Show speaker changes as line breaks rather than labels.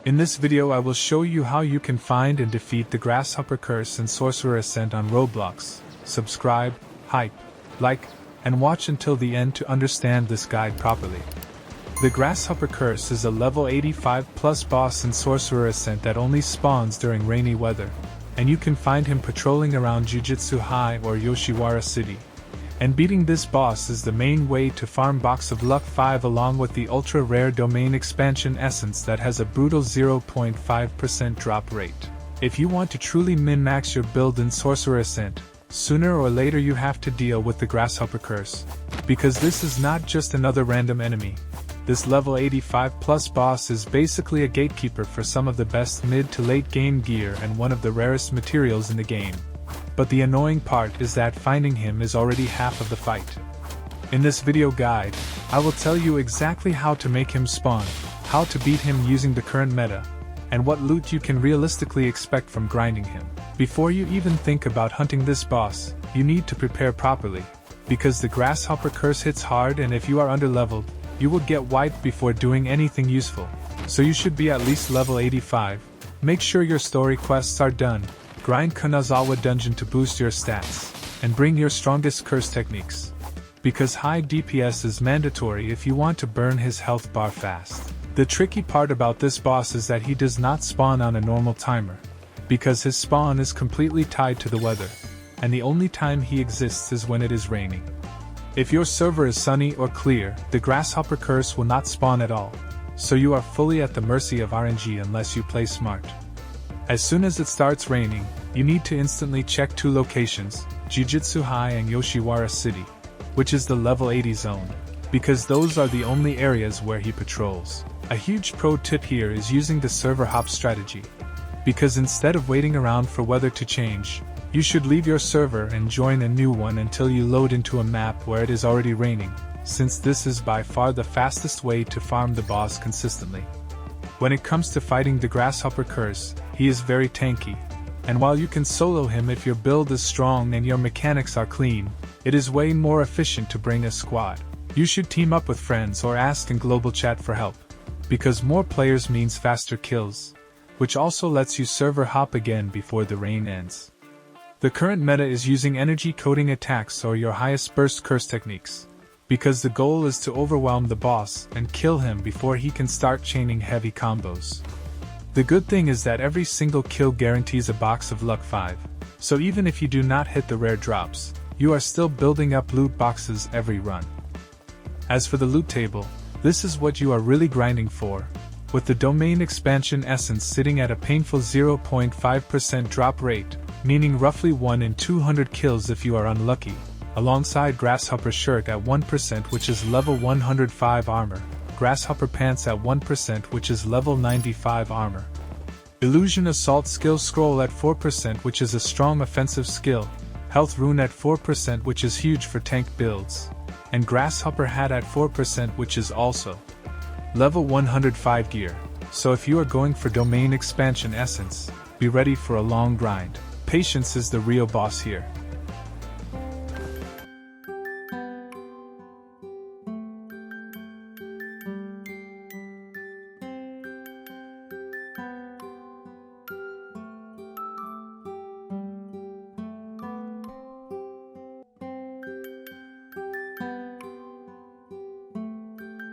In this video I will show you how you can find and defeat the Grasshopper Curse in Sorcerer Ascent on Roblox. Subscribe, hype, like, and watch until the end to understand this guide properly. The Grasshopper Curse is a level 85 plus boss in Sorcerer Ascent that only spawns during rainy weather, and you can find him patrolling around Jujutsu High or Yoshiwara City. And beating this boss is the main way to farm Box of Luck 5 along with the ultra rare domain expansion essence that has a brutal 0.5% drop rate. If you want to truly min-max your build in Sorcerer Ascent, sooner or later you have to deal with the Grasshopper Curse. Because this is not just another random enemy. This level 85 plus boss is basically a gatekeeper for some of the best mid to late game gear and one of the rarest materials in the game. But the annoying part is that finding him is already half of the fight. In this video guide, I will tell you exactly how to make him spawn, how to beat him using the current meta, and what loot you can realistically expect from grinding him. Before you even think about hunting this boss, you need to prepare properly, because the Grasshopper Curse hits hard, and if you are underleveled, you will get wiped before doing anything useful. So you should be at least level 85. Make sure your story quests are done. Grind Kanazawa Dungeon to boost your stats, and bring your strongest curse techniques. Because high DPS is mandatory if you want to burn his health bar fast. The tricky part about this boss is that he does not spawn on a normal timer, because his spawn is completely tied to the weather, and the only time he exists is when it is raining. If your server is sunny or clear, the Grasshopper Curse will not spawn at all, so you are fully at the mercy of RNG unless you play smart. As soon as it starts raining, you need to instantly check two locations, Jujutsu High and Yoshiwara City, which is the level 80 zone, because those are the only areas where he patrols. A huge pro tip here is using the server hop strategy, because instead of waiting around for weather to change, you should leave your server and join a new one until you load into a map where it is already raining, since this is by far the fastest way to farm the boss consistently. When it comes to fighting the Grasshopper Curse, he is very tanky, and while you can solo him if your build is strong and your mechanics are clean, it is way more efficient to bring a squad. You should team up with friends or ask in global chat for help, because more players means faster kills, which also lets you server hop again before the rain ends. The current meta is using energy coating attacks or your highest burst curse techniques, because the goal is to overwhelm the boss and kill him before he can start chaining heavy combos. The good thing is that every single kill guarantees a Box of Luck 5, so even if you do not hit the rare drops, you are still building up loot boxes every run. As for the loot table, this is what you are really grinding for, with the domain expansion essence sitting at a painful 0.5% drop rate, meaning roughly 1 in 200 kills if you are unlucky, alongside Grasshopper Shirt at 1% which is level 105 armor, Grasshopper Pants at 1% which is level 95 armor, Illusion Assault Skill Scroll at 4% which is a strong offensive skill, Health Rune at 4% which is huge for tank builds, and Grasshopper Hat at 4% which is also level 105 gear. So if you are going for domain expansion essence, be ready for a long grind. Patience is the real boss here.